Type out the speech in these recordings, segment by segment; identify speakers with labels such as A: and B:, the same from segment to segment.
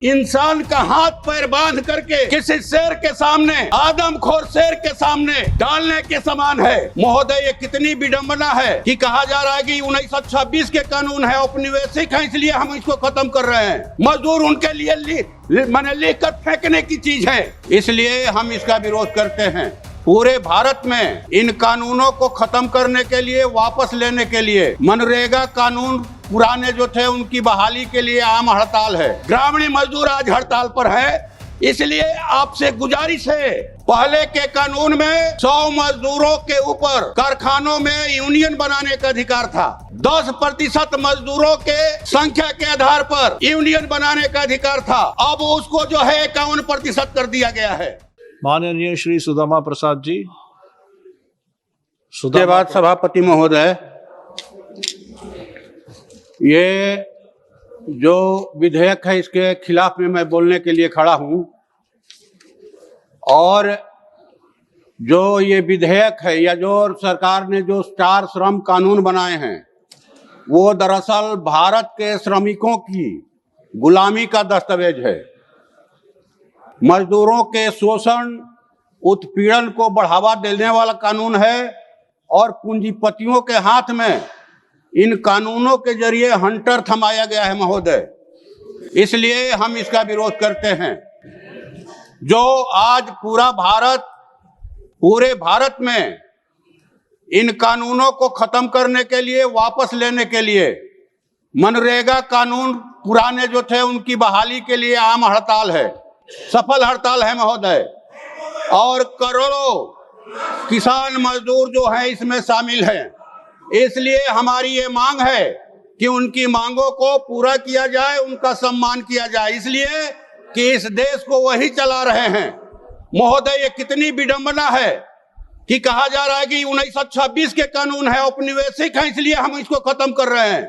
A: इंसान का हाथ पैर बांध करके किसी शेर के सामने, आदमखोर शेर के सामने डालने के समान है। महोदय, ये कितनी विडंबना है कि कहा जा रहा है कि 1926 के कानून है, औपनिवेशिक है, इसलिए हम इसको खत्म कर रहे हैं। मजदूर उनके लिए लिख कर फेंकने की चीज है, इसलिए हम इसका विरोध करते हैं। पूरे भारत में इन कानूनों को खत्म करने के लिए, वापस लेने के लिए, मनरेगा कानून पुराने जो थे उनकी बहाली के लिए आम हड़ताल है। ग्रामीण मजदूर आज हड़ताल पर है, इसलिए आपसे गुजारिश है, पहले के कानून में 100 मजदूरों के ऊपर कारखानों में यूनियन बनाने का अधिकार था। 10% मजदूरों के संख्या के आधार पर यूनियन बनाने का अधिकार था। अब उसको जो है 51% कर दिया गया है।
B: माननीय श्री सुदामा प्रसाद जी।
A: उसके बाद सभापति महोदय, ये जो विधेयक है इसके खिलाफ में मैं बोलने के लिए खड़ा हूं। और जो ये विधेयक है या जो सरकार ने जो 4 श्रम कानून बनाए हैं, वो दरअसल भारत के श्रमिकों की गुलामी का दस्तावेज है। मजदूरों के शोषण, उत्पीड़न को बढ़ावा देने वाला कानून है और पूंजीपतियों के हाथ में इन कानूनों के जरिए हंटर थमाया गया है महोदय, इसलिए हम इसका विरोध करते हैं। जो आज पूरे भारत में इन कानूनों को खत्म करने के लिए, वापस लेने के लिए, मनरेगा कानून पुराने जो थे उनकी बहाली के लिए आम हड़ताल है, सफल हड़ताल है महोदय। और करोड़ों किसान मजदूर जो हैं इसमें शामिल हैं, इसलिए हमारी ये मांग है कि उनकी मांगों को पूरा किया जाए, उनका सम्मान किया जाए, इसलिए कि इस देश को वही चला रहे हैं। महोदय, ये कितनी विडंबना है कि कहा जा रहा है कि 1926 के कानून है, औपनिवेशिक है, इसलिए हम इसको खत्म कर रहे हैं।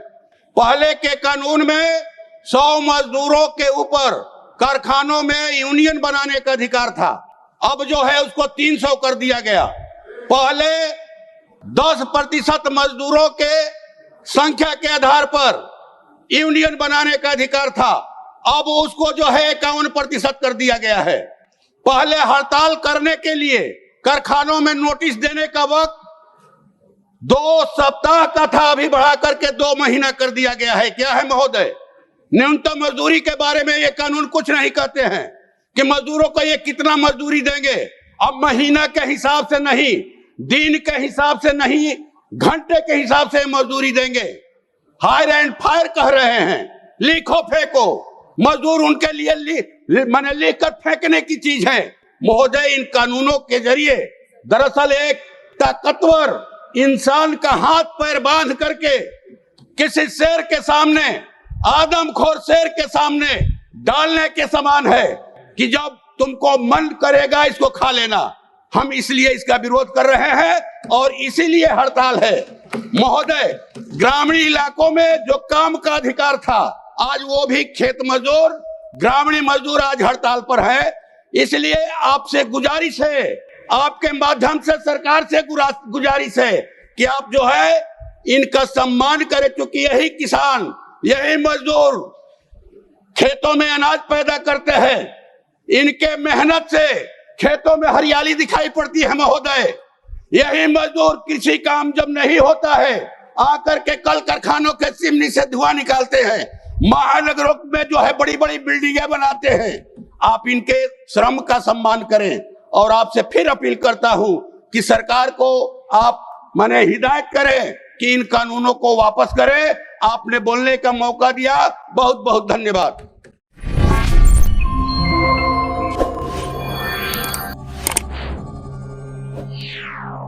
A: पहले के कानून में 100 मजदूरों के ऊपर कारखानों में यूनियन बनाने का अधिकार था। अब जो है उसको 300 कर दिया गया। पहले 10% मजदूरों के संख्या के आधार पर यूनियन बनाने का अधिकार था। अब उसको जो है 51% कर दिया गया है। पहले हड़ताल करने के लिए कारखानों में नोटिस देने का वक्त 2 सप्ताह का था, अभी बढ़ा करके 2 महीना कर दिया गया है। क्या है महोदय? न्यूनतम मजदूरी के बारे में ये कानून कुछ नहीं कहते हैं कि मजदूरों को ये कितना मजदूरी देंगे। अब महीना के हिसाब से नहीं, दिन के हिसाब से नहीं, घंटे के हिसाब से मजदूरी देंगे। हायर एंड फायर कह रहे हैं, लिखो फेंको। मजदूर उनके लिए लिख कर फेंकने की चीज है। महोदय, इन कानूनों के जरिए दरअसल एक ताकतवर इंसान का हाथ पैर बांध करके किसी शेर के सामने, आदमखोर शेर के सामने डालने के समान है कि जब तुमको मन करेगा इसको खा लेना। हम इसलिए इसका विरोध कर रहे हैं और इसीलिए हड़ताल है। महोदय, ग्रामीण इलाकों में जो काम का अधिकार था, आज वो भी खेत मजदूर, ग्रामीण मजदूर आज हड़ताल पर है। इसलिए आपसे गुजारिश है, आपके माध्यम से सरकार से गुजारिश है कि आप जो है इनका सम्मान करें, क्योंकि यही किसान, यही मजदूर खेतों में अनाज पैदा करते हैं। इनके मेहनत से खेतों में हरियाली दिखाई पड़ती है महोदय। यही मजदूर कृषि काम जब नहीं होता है, आकर के कल कारखानों के चिमनी से धुआं निकालते हैं, महानगरों में जो है बड़ी बड़ी बिल्डिंगें बनाते हैं। आप इनके श्रम का सम्मान करें। और आपसे फिर अपील करता हूं कि सरकार को आप हिदायत करें कि इन कानूनों को वापस करें। आपने बोलने का मौका दिया, बहुत बहुत धन्यवाद।
C: Yeah.